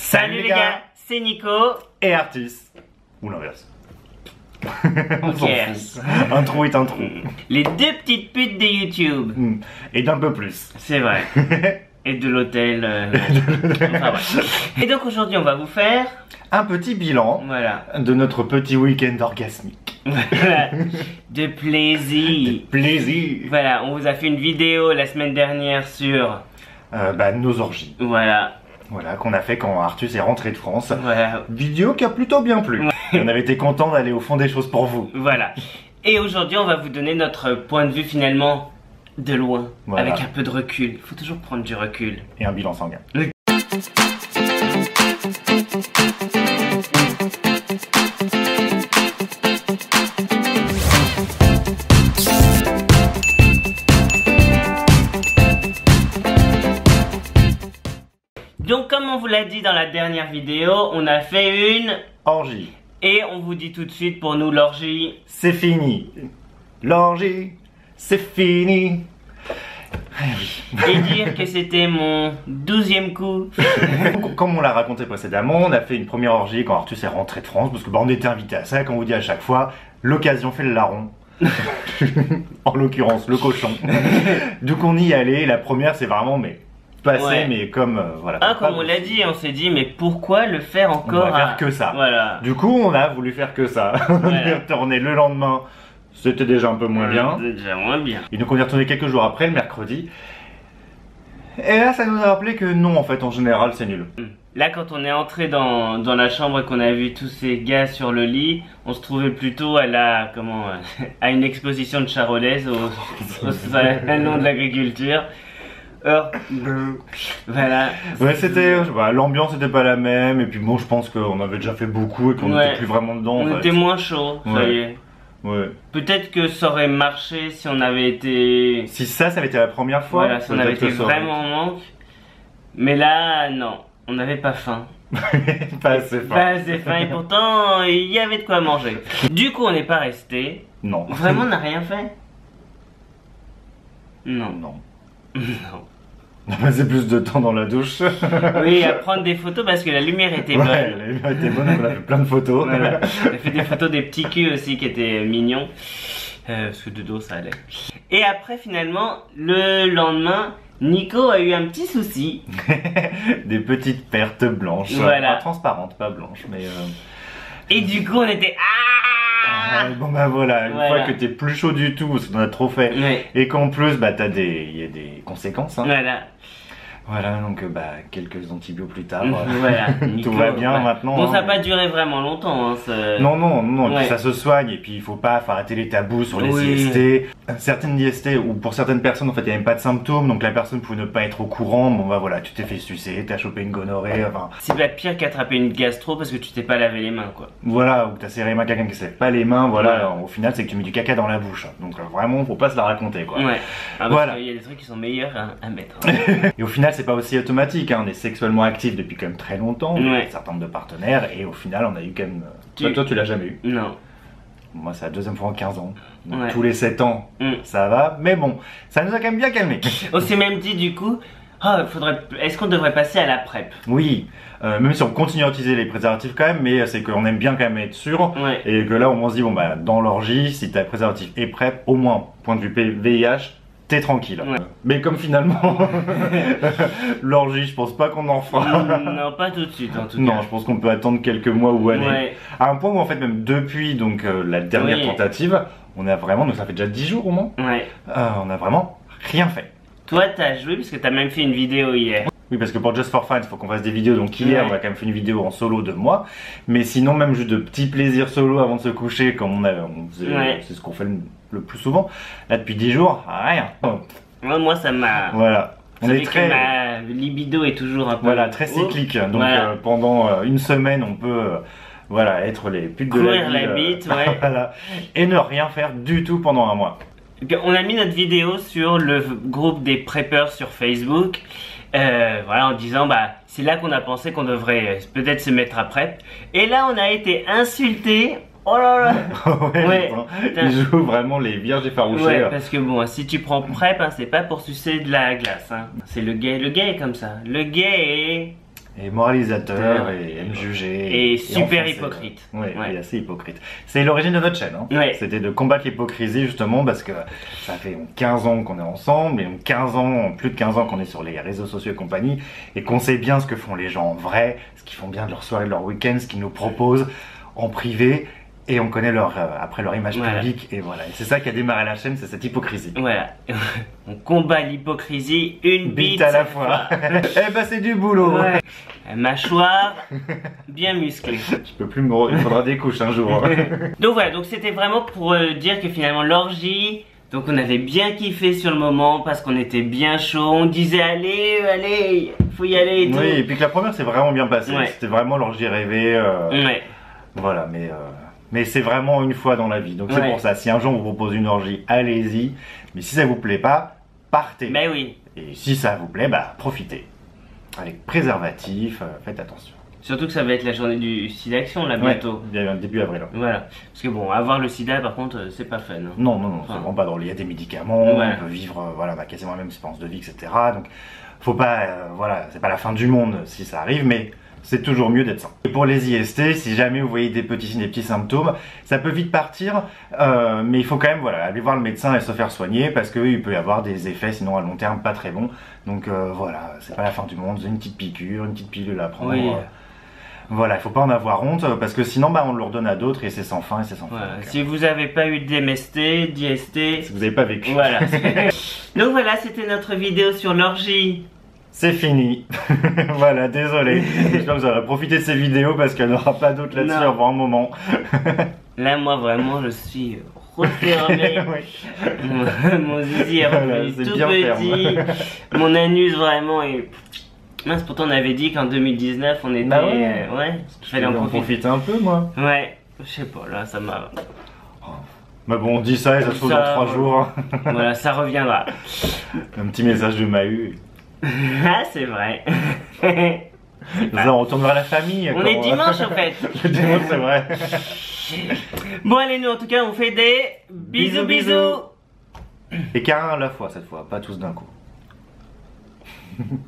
Salut les gars, c'est Nico et Artus. Ou l'inverse. On s'en Yes. fout. Un trou est un trou. Les deux petites putes de YouTube. Et d'un peu plus. C'est vrai. Et de l'hôtel. Enfin, ouais. Et donc aujourd'hui on va vous faire Un petit bilan voilà. de notre petit week-end orgasmique. Voilà. De plaisir. Plaisir. Voilà, on vous a fait une vidéo la semaine dernière sur Nos orgies. voilà. Voilà, qu'on a fait quand Artus est rentré de France. Voilà. Vidéo qui a plutôt bien plu. Ouais. Et on avait été content d'aller au fond des choses pour vous. Voilà. Et aujourd'hui on va vous donner notre point de vue finalement de loin. Voilà. Avec un peu de recul. Il faut toujours prendre du recul. Et un bilan sanguin. Donc comme on vous l'a dit dans la dernière vidéo, on a fait une Orgie. et on vous dit tout de suite pour nous l'orgie. C'est fini. L'orgie, c'est fini. Et dire que c'était mon 12e coup. Comme on l'a raconté précédemment, on a fait une première orgie quand Artus est rentré de France, parce que on était invité à ça, comme on vous dit à chaque fois, l'occasion fait le larron. En l'occurrence, le cochon. Donc on y allait, la première c'est vraiment passé, Ouais. mais comme voilà. Ah, comme on l'a dit, on s'est dit mais pourquoi le faire encore On va faire que ça. Voilà. Du coup, on a voulu faire que ça. On est retourné le lendemain, c'était déjà un peu moins bien. C'est déjà moins bien. Et donc on est retourné quelques jours après, le mercredi. Et là, ça nous a rappelé que non, en fait, en général, c'est nul. Là, quand on est entré dans la chambre et qu'on a vu tous ces gars sur le lit, on se trouvait plutôt à la à une exposition de charolaise au salon de l'agriculture. Voilà. Ouais, c'était. L'ambiance n'était pas la même, et puis bon, je pense qu'on avait déjà fait beaucoup et qu'on Ouais. n'était plus vraiment dedans. On en fait. était moins chaud, ça Ouais. y est. Ouais. Peut-être que ça aurait marché si on avait été. Si ça avait été la première fois, Voilà, si on avait peut-être que été ça aurait vraiment en manque. Mais là, non. On n'avait pas faim. pas assez fort. Pas assez faim et pourtant, il y avait de quoi manger. Du coup, on n'est pas resté. Non. Vraiment, on n'a rien fait. Non. Non. Non. On a passé plus de temps dans la douche. Oui, à prendre des photos parce que la lumière était bonne. Ouais, la lumière était bonne, on a fait plein de photos. Voilà. On a fait des photos des petits culs aussi qui étaient mignons. Parce que de dos ça allait. Et après finalement, le lendemain, Nico a eu un petit souci. Des petites pertes blanches. Voilà. Pas transparentes, pas blanches, mais. Et du coup on était Bon bah voilà, une Voilà. fois que t'es plus chaud du tout, parce qu'on a trop fait, Ouais. et qu'en plus il y a des conséquences. Hein. Voilà. Voilà, donc quelques antibiotiques plus tard. Voilà. Tout Nico, va bien ouais. maintenant. Bon, hein. ça n'a pas duré vraiment longtemps. Hein, Non, et Ouais. puis ça se soigne, et puis il faut pas arrêter les tabous sur les Oui. IST. Certaines IST, ou pour certaines personnes, en fait, il n'y a même pas de symptômes, donc la personne pouvait ne pas être au courant. Bon bah voilà, tu t'es fait sucer, t'as chopé une gonorrhée, enfin. C'est pas pire qu'attraper une gastro parce que tu t'es pas lavé les mains, quoi. Voilà, ou t'as serré les mains à quelqu'un qui se lève pas les mains, voilà, Ouais. au final c'est que tu mets du caca dans la bouche. Donc vraiment, faut pas se la raconter quoi. Ouais. Ah, parce Voilà. qu'il y a des trucs qui sont meilleurs à mettre. Et au final, c'est pas aussi automatique, hein. On est sexuellement actif depuis quand même très longtemps, Ouais. avec un certain nombre de partenaires, et au final, on a eu quand même. Toi, tu l'as jamais eu. Non. Moi, c'est la deuxième fois en 15 ans. Donc, Ouais. tous les 7 ans, Mm. ça va, mais bon, ça nous a quand même bien calmé. On s'est même dit du coup, est-ce qu'on devrait passer à la PrEP? Oui, même si on continue à utiliser les préservatifs quand même, mais c'est qu'on aime bien quand même être sûr, Ouais. et que là, on se dit, bon, bah, dans l'orgie, si t'as préservatif et PrEP, au moins, point de vue VIH, t'es tranquille. Ouais. Mais comme finalement, l'orgie, je pense pas qu'on en fera. Non, pas tout de suite en tout Non, cas. je pense qu'on peut attendre quelques mois ou années. Ouais. À un point où en fait même depuis donc la dernière Oui. tentative, on a vraiment, donc ça fait déjà 10 jours au moins, Ouais. on a vraiment rien fait. Toi, t'as joué parce que t'as même fait une vidéo hier. Oui, parce que pour Just for Fun, il faut qu'on fasse des vidéos. Donc hier, Ouais. on a quand même fait une vidéo en solo de moi. Mais sinon, même juste de petits plaisirs solo avant de se coucher, comme on faisait, Ouais. c'est ce qu'on fait le plus souvent. Là, depuis 10 jours, rien. Moi, ça m'a. Voilà. On Ça est fait que très, ma libido est toujours un peu. voilà, très haut. cyclique. Donc Voilà. pendant une semaine, on peut voilà, être les putes de Courir la vie. la bite, ouais. Voilà. Et ne rien faire du tout pendant un mois. On a mis notre vidéo sur le groupe des preppers sur Facebook. Voilà, en disant bah c'est là qu'on a pensé qu'on devrait peut-être se mettre à PrEP. Et là, on a été insultés. Oh là là. Ouais, putain. Ils jouent vraiment les vierges effarouchées. Ouais, parce que bon, si tu prends PrEP, hein, c'est pas pour sucer de la glace. Hein. C'est le gay est comme ça. Le gay Et moralisateur, et aime juger. Et super enfoncer. hypocrite. Ouais, Ouais. il est assez hypocrite. C'est l'origine de notre chaîne. Hein. Ouais. C'était de combattre l'hypocrisie justement parce que ça fait 15 ans qu'on est ensemble, et 15 ans, plus de 15 ans qu'on est sur les réseaux sociaux et compagnie, et qu'on sait bien ce que font les gens en vrai, ce qu'ils font bien de leur soirée, de leur week-end, ce qu'ils nous proposent en privé. Et on connaît après leur image Voilà. publique, et voilà. Et c'est ça qui a démarré la chaîne, c'est cette hypocrisie. Voilà. On combat l'hypocrisie une Bite à la fois. Eh ben c'est du boulot. Ouais. Un mâchoire bien musclé. Je peux plus il faudra des couches un jour. Donc voilà, donc c'était vraiment pour dire que finalement l'orgie, donc on avait bien kiffé sur le moment parce qu'on était bien chaud, on disait allez, faut y aller et tout. Oui, et puis que la première s'est vraiment bien passée. Ouais. C'était vraiment l'orgie rêvée. Ouais. Voilà, mais c'est vraiment une fois dans la vie. Donc c'est Ouais. pour ça, si un jour on vous propose une orgie, allez-y. Mais si ça vous plaît pas, partez. Ben oui. Et si ça vous plaît, bah profitez. Avec préservatif, faites attention. Surtout que ça va être la journée du SIDAction là bientôt. Ouais, début avril. Voilà. Parce que bon, avoir le sida par contre, c'est pas fun. Hein. Non, c'est Enfin. vraiment pas drôle. Il y a des médicaments, Ouais. on peut vivre, voilà, on a quasiment la même espérance de vie, etc. Donc, faut pas, voilà, c'est pas la fin du monde si ça arrive, mais c'est toujours mieux d'être sain. Et pour les IST, si jamais vous voyez des petits signes, des petits symptômes, ça peut vite partir, mais il faut quand même, voilà, aller voir le médecin et se faire soigner parce qu'il peut y avoir des effets, sinon à long terme, pas très bons. Donc voilà, c'est pas la fin du monde, une petite piqûre, une petite pilule à prendre. Oui. Voilà, il faut pas en avoir honte parce que sinon bah, on le redonne à d'autres et c'est sans fin et c'est sans fin. Voilà. Donc, Si vous avez pas eu d'MST, d'IST, si vous n'avez pas vécu, voilà. Donc voilà, c'était notre vidéo sur l'orgie. c'est fini. Voilà, désolé. J'espère que vous aurez profité de ces vidéos parce qu'il n'y en aura pas d'autres là-dessus Non. avant un moment. Là, moi vraiment, je suis refermé. Oui. Mon zizi est Voilà, revenu c'est tout bien petit. Mon anus vraiment est. Mince, pourtant on avait dit qu'en 2019 on était. Bah ouais. Ouais, Je fallait en vais en profiter. profiter un peu, moi. Ouais, je sais pas, là ça m'a. Mais bon, on dit ça et ça se trouve dans Ça, 3 jours. Voilà, ça reviendra. Un petit message de Mahu. Ah, c'est vrai. Là, on retourne vers la famille. On est dimanche en fait. Le dimanche, c'est vrai. Bon, allez, nous en tout cas, on fait des bisous bisous. Et qu'un à la fois cette fois, pas tous d'un coup.